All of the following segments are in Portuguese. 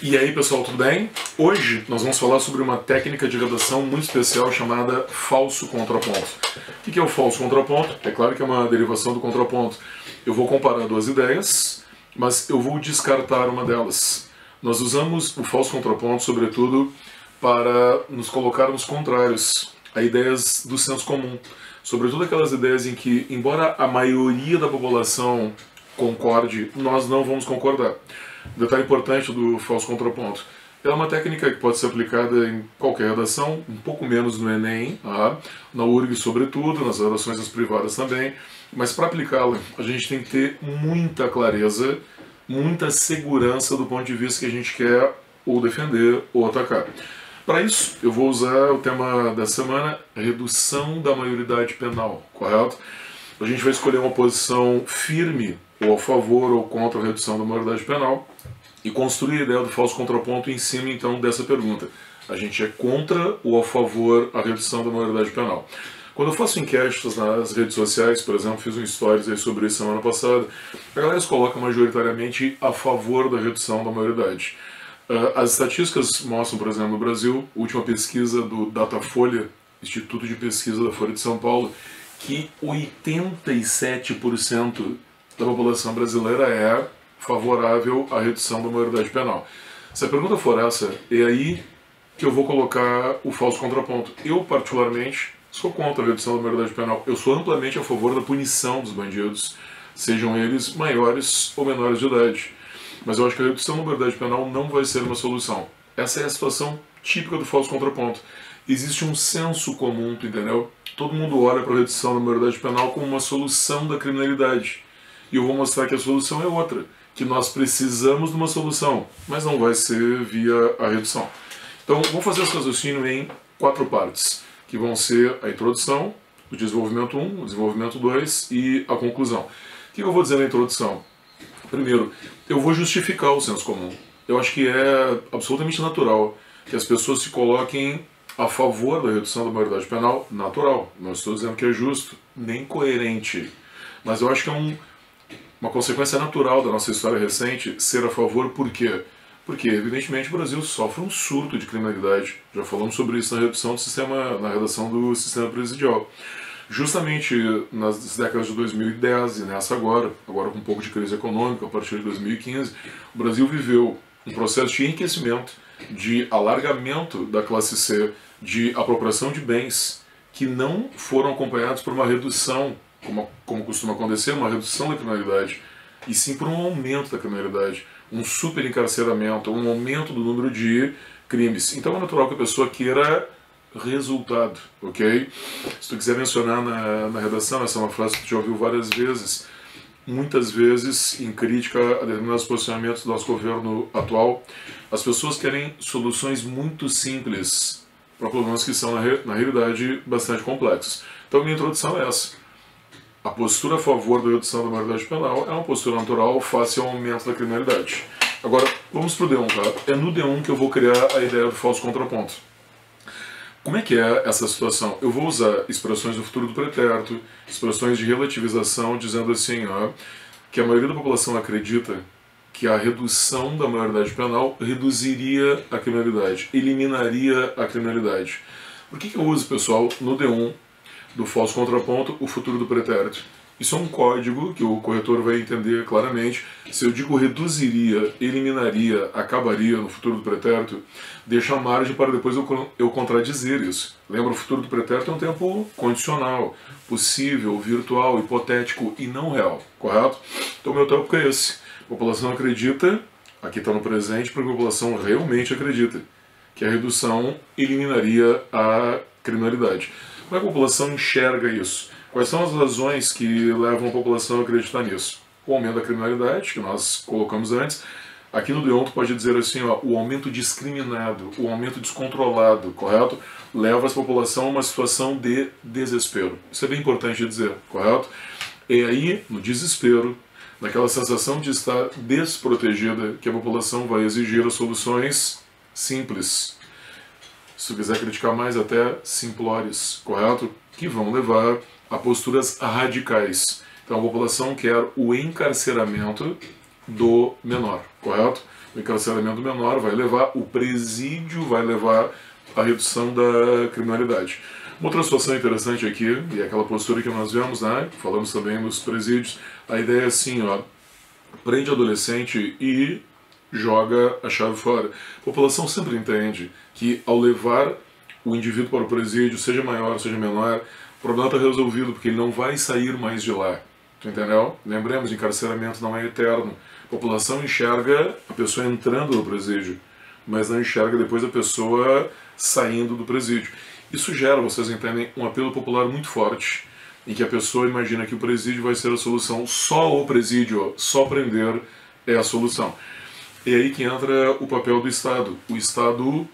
E aí pessoal, tudo bem? Hoje nós vamos falar sobre uma técnica de redação muito especial chamada falso contraponto. O que é o falso contraponto? É claro que é uma derivação do contraponto. Eu vou comparar duas ideias, mas eu vou descartar uma delas. Nós usamos o falso contraponto, sobretudo, para nos colocarmos contrários a ideias do senso comum. Sobretudo aquelas ideias em que, embora a maioria da população concorde, nós não vamos concordar. Detalhe importante do falso contraponto. Ela é uma técnica que pode ser aplicada em qualquer redação, um pouco menos no Enem, na URG sobretudo, nas redações privadas também, mas para aplicá-la a gente tem que ter muita clareza, muita segurança do ponto de vista que a gente quer ou defender ou atacar. Para isso, eu vou usar o tema da semana, redução da maioridade penal, correto? A gente vai escolher uma posição firme, ou a favor ou contra a redução da maioridade penal, e construir a ideia do falso contraponto em cima, então, dessa pergunta. A gente é contra ou a favor a redução da maioridade penal? Quando eu faço enquetes nas redes sociais, por exemplo, fiz um stories aí sobre isso semana passada, a galera se coloca majoritariamente a favor da redução da maioridade. As estatísticas mostram, por exemplo, no Brasil, a última pesquisa do Datafolha, Instituto de Pesquisa da Folha de São Paulo, que 87% da população brasileira é favorável à redução da maioridade penal. Se a pergunta for essa, é aí que eu vou colocar o falso contraponto. Eu, particularmente, sou contra a redução da maioridade penal. Eu sou amplamente a favor da punição dos bandidos, sejam eles maiores ou menores de idade. Mas eu acho que a redução da maioridade penal não vai ser uma solução. Essa é a situação típica do falso contraponto. Existe um senso comum, entendeu? Todo mundo olha para a redução da maioridade penal como uma solução da criminalidade. E eu vou mostrar que a solução é outra, que nós precisamos de uma solução, mas não vai ser via a redução. Então, vamos fazer esse raciocínio em 4 partes, que vão ser a introdução, o desenvolvimento 1, o desenvolvimento 2 e a conclusão. O que eu vou dizer na introdução? Primeiro, eu vou justificar o senso comum. Eu acho que é absolutamente natural que as pessoas se coloquem a favor da redução da maioridade penal, natural. Não estou dizendo que é justo, nem coerente. Mas eu acho que é uma consequência natural da nossa história recente ser a favor. Por quê? Porque, evidentemente, o Brasil sofre um surto de criminalidade. Já falamos sobre isso na redução do sistema, na redação do sistema presidial. Justamente nas décadas de 2010 e nessa agora com um pouco de crise econômica, a partir de 2015, o Brasil viveu um processo de enriquecimento, de alargamento da classe C, de apropriação de bens que não foram acompanhados por uma redução, como costuma acontecer, uma redução da criminalidade, e sim por um aumento da criminalidade, um superencarceramento, um aumento do número de crimes. Então é natural que a pessoa queira resultado, ok? Se tu quiser mencionar na redação, essa é uma frase que tu já ouviu várias vezes, muitas vezes em crítica a determinados posicionamentos do nosso governo atual. As pessoas querem soluções muito simples para problemas que são, na realidade, bastante complexos. Então, minha introdução é essa. A postura a favor da redução da maioridade penal é uma postura natural face ao aumento da criminalidade. Agora, vamos para o D1, tá? É no D1 que eu vou criar a ideia do falso contraponto. Como é que é essa situação? Eu vou usar expressões do futuro do pretérito, expressões de relativização, dizendo assim, que a maioria da população acredita que a redução da maioridade penal reduziria a criminalidade, eliminaria a criminalidade. Por que eu uso, pessoal, no D1 do falso contraponto, o futuro do pretérito? Isso é um código que o corretor vai entender claramente. Se eu digo reduziria, eliminaria, acabaria no futuro do pretérito, deixa margem para depois eu contradizer isso. Lembra, o futuro do pretérito é um tempo condicional, possível, virtual, hipotético e não real, correto? Então, meu tópico é esse. A população acredita, aqui está no presente, porque a população realmente acredita que a redução eliminaria a criminalidade. Como é que a população enxerga isso? Quais são as razões que levam a população a acreditar nisso? O aumento da criminalidade, que nós colocamos antes. Aqui no D1 tu pode dizer assim, o aumento discriminado, o aumento descontrolado, correto? Leva a população a uma situação de desespero. Isso é bem importante de dizer, correto? É aí, no desespero, naquela sensação de estar desprotegida, que a população vai exigir as soluções simples. Se tu quiser criticar mais, até simplórias, correto? Que vão levar a posturas radicais. Então a população quer o encarceramento do menor, correto? O encarceramento menor vai levar, o presídio vai levar à redução da criminalidade. Uma outra situação interessante aqui, e é aquela postura que nós vemos, né? Falamos também nos presídios, a ideia é assim, ó, prende adolescente e joga a chave fora. A população sempre entende que ao levar o indivíduo para o presídio, seja maior, seja menor, o problema está resolvido, porque ele não vai sair mais de lá. Tu entendeu? Lembremos, encarceramento não é eterno. A população enxerga a pessoa entrando no presídio, mas não enxerga depois a pessoa saindo do presídio. Isso gera, vocês entendem, um apelo popular muito forte, em que a pessoa imagina que o presídio vai ser a solução. Só o presídio, só prender é a solução. É aí que entra o papel do Estado. O Estado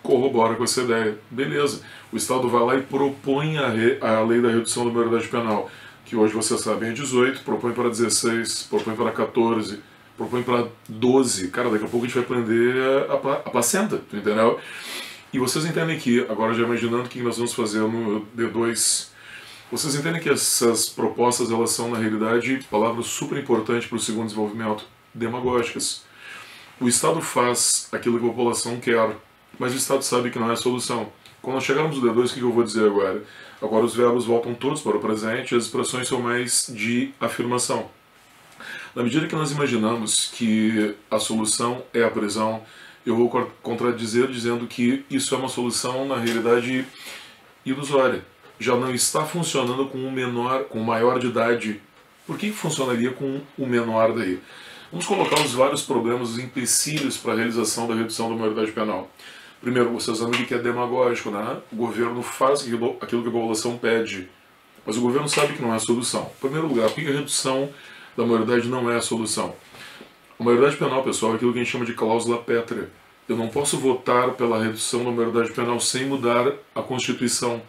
corrobora com essa ideia. Beleza. O Estado vai lá e propõe a lei da redução da maioridade penal, que hoje vocês sabem é 18, propõe para 16, propõe para 14, propõe para 12. Cara, daqui a pouco a gente vai prender a placenta, tu entendeu? E vocês entendem que, agora já imaginando o que nós vamos fazer no D2, vocês entendem que essas propostas, elas são, na realidade, palavras super importantes para o segundo desenvolvimento, demagógicas. O Estado faz aquilo que a população quer, mas o Estado sabe que não é a solução. Quando nós chegarmos no D2, o que eu vou dizer agora? Agora os verbos voltam todos para o presente e as expressões são mais de afirmação. Na medida que nós imaginamos que a solução é a prisão, eu vou contradizer dizendo que isso é uma solução, na realidade, ilusória. Já não está funcionando com um menor, com um maior de idade. Por que funcionaria com um menor daí? Vamos colocar os vários problemas, os empecilhos para a realização da redução da maioridade penal. Primeiro, vocês sabem que é demagógico, né? O governo faz aquilo que a população pede, mas o governo sabe que não é a solução. Em primeiro lugar, por que a redução da maioridade não é a solução? A maioridade penal, pessoal, é aquilo que a gente chama de cláusula pétrea. Eu não posso votar pela redução da maioridade penal sem mudar a Constituição.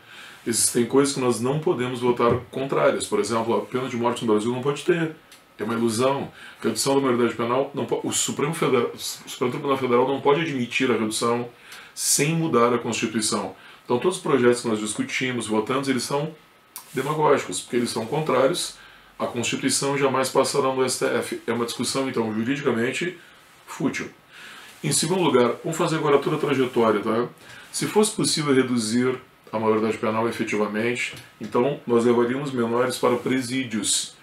Existem coisas que nós não podemos votar contrárias. Por exemplo, a pena de morte no Brasil não pode ter. É uma ilusão. A redução da maioridade penal, o Supremo Tribunal Federal não pode admitir a redução sem mudar a Constituição. Então todos os projetos que nós discutimos, votamos, eles são demagógicos, porque eles são contrários à Constituição e jamais passarão no STF. É uma discussão, então, juridicamente fútil. Em segundo lugar, vamos fazer agora toda a trajetória, tá? Se fosse possível reduzir a maioridade penal efetivamente, então nós levaríamos menores para presídios.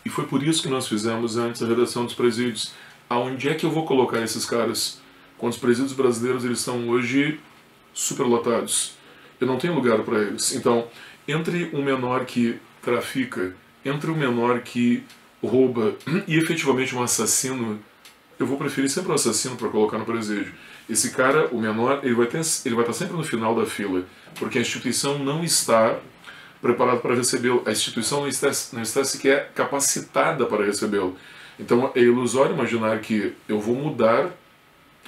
E foi por isso que nós fizemos antes a redação dos presídios. Aonde é que eu vou colocar esses caras? Quando os presídios brasileiros eles estão hoje superlotados. Eu não tenho lugar para eles. Então, entre um menor que trafica, entre um menor que rouba e efetivamente um assassino, eu vou preferir sempre o assassino para colocar no presídio. Esse cara, o menor, ele vai estar sempre no final da fila, porque a instituição não está preparada para recebê-lo. A instituição não está sequer capacitada para recebê-lo. Então é ilusório imaginar que eu vou mudar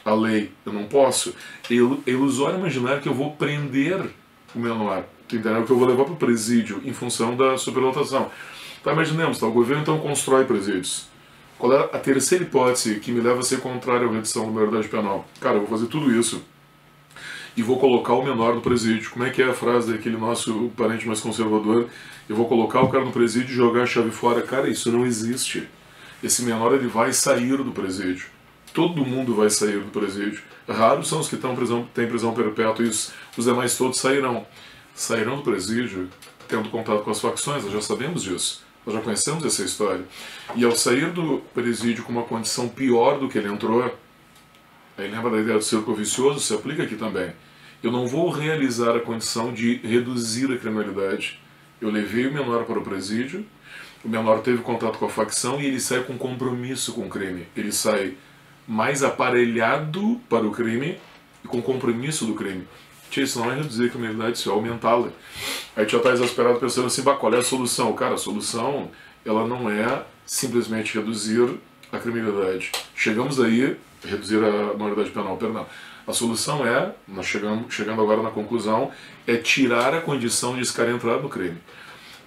a lei. Eu não posso. É ilusório imaginar que eu vou prender o menor. Entendeu? Que eu vou levar para o presídio em função da superlotação. Tá, imaginemos, tá? O governo então constrói presídios. Qual é a terceira hipótese que me leva a ser contrária à redução da maioridade penal? Cara, eu vou fazer tudo isso e vou colocar o menor no presídio. Como é que é a frase daquele nosso parente mais conservador? Eu vou colocar o cara no presídio e jogar a chave fora. Cara, isso não existe. Esse menor ele vai sair do presídio. Todo mundo vai sair do presídio. Raros são os que têm prisão perpétua e os demais todos sairão. Sairão do presídio tendo contato com as facções, nós já sabemos disso. Nós já conhecemos essa história. E ao sair do presídio com uma condição pior do que ele entrou, aí lembra da ideia do círculo vicioso? Se aplica aqui também. Eu não vou realizar a condição de reduzir a criminalidade. Eu levei o menor para o presídio, o menor teve contato com a facção e ele sai com compromisso com o crime. Ele sai mais aparelhado para o crime e com compromisso do crime. Isso não é reduzir a criminalidade, isso é aumentá-la. Aí tu já está exasperado pensando assim, qual é a solução? Cara, a solução ela não é simplesmente reduzir a criminalidade. Chegamos aí, reduzir a maioridade penal, perdão. A solução é, nós chegando agora na conclusão, é tirar a condição de esse cara entrar no crime.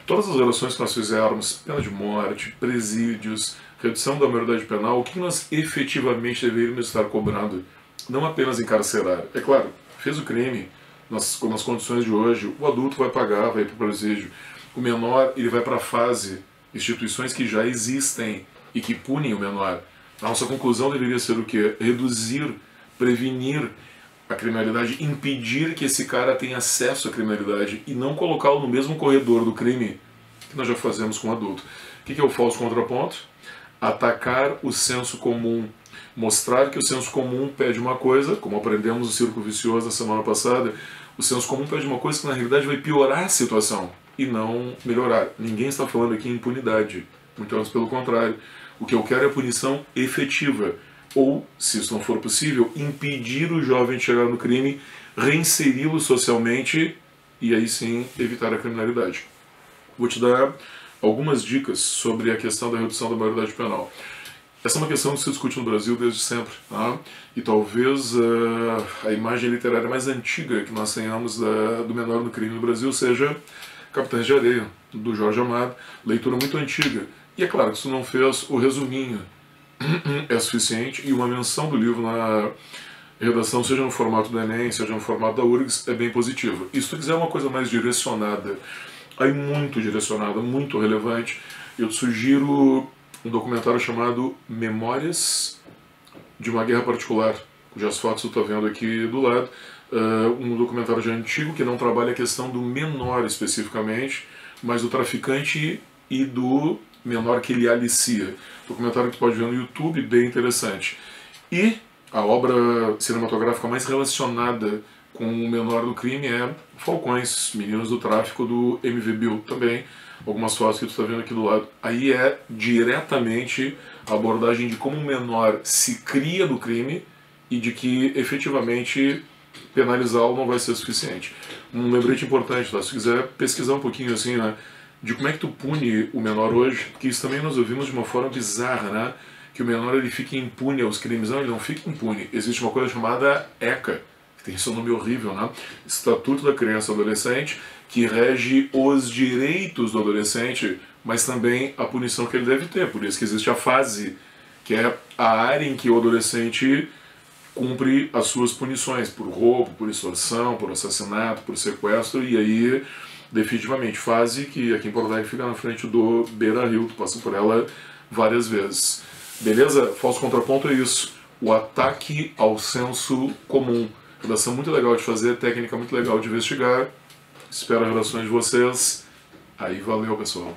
Todas as relações que nós fizermos, pena de morte, presídios, redução da maioridade penal, o que nós efetivamente deveríamos estar cobrando? Não apenas encarcerar. É claro, fez o crime, nas condições de hoje, o adulto vai pagar, vai para o presídio. O menor ele vai para a fase, instituições que já existem e que punem o menor. A nossa conclusão deveria ser o quê? Reduzir, prevenir a criminalidade, impedir que esse cara tenha acesso à criminalidade e não colocá-lo no mesmo corredor do crime que nós já fazemos com o adulto. O que é o falso contraponto? Atacar o senso comum, mostrar que o senso comum pede uma coisa, como aprendemos no Círculo Vicioso na semana passada, o senso comum pede uma coisa que na realidade vai piorar a situação e não melhorar. Ninguém está falando aqui em impunidade, muito antes pelo contrário. O que eu quero é punição efetiva. Ou, se isso não for possível, impedir o jovem de chegar no crime, reinseri-lo socialmente e aí sim evitar a criminalidade. Vou te dar algumas dicas sobre a questão da redução da maioridade penal. Essa é uma questão que se discute no Brasil desde sempre, tá? E talvez a imagem literária mais antiga que nós tenhamos do menor no crime no Brasil seja Capitães de Areia, do Jorge Amado, leitura muito antiga. E é claro que isso não fez o resuminho é suficiente, e uma menção do livro na redação, seja no formato do Enem, seja no formato da URGS, é bem positiva. E se tu quiser uma coisa mais direcionada, aí muito direcionada, muito relevante, eu te sugiro um documentário chamado Memórias de uma Guerra Particular, cujas fotos tu está vendo aqui do lado. Um documentário já antigo que não trabalha a questão do menor especificamente, mas do traficante e do menor que ele alicia. Documentário que tu pode ver no YouTube, bem interessante. E a obra cinematográfica mais relacionada com o menor do crime é Falcões, Meninos do Tráfico, do MV Bill, também. Algumas fotos que tu está vendo aqui do lado. Aí é diretamente a abordagem de como o menor se cria do crime e de que efetivamente penalizá-lo não vai ser suficiente. Um lembrete importante, tá? Se quiser pesquisar um pouquinho assim, né, de como é que tu pune o menor hoje, porque isso também nós ouvimos de uma forma bizarra, né? Que o menor ele fica impune aos crimes. Não, ele não fica impune. Existe uma coisa chamada ECA, que tem esse nome horrível, né? Estatuto da Criança e do Adolescente, que rege os direitos do adolescente, mas também a punição que ele deve ter. Por isso que existe a fase, que é a área em que o adolescente cumpre as suas punições, por roubo, por extorsão, por assassinato, por sequestro, e aí definitivamente fase que aqui em Porto Alegre fica na frente do Beira-Rio, tu passa por ela várias vezes. Beleza? Falso contraponto é isso, o ataque ao senso comum. Redação muito legal de fazer, técnica muito legal de investigar. Espero as relações de vocês. Aí valeu, pessoal.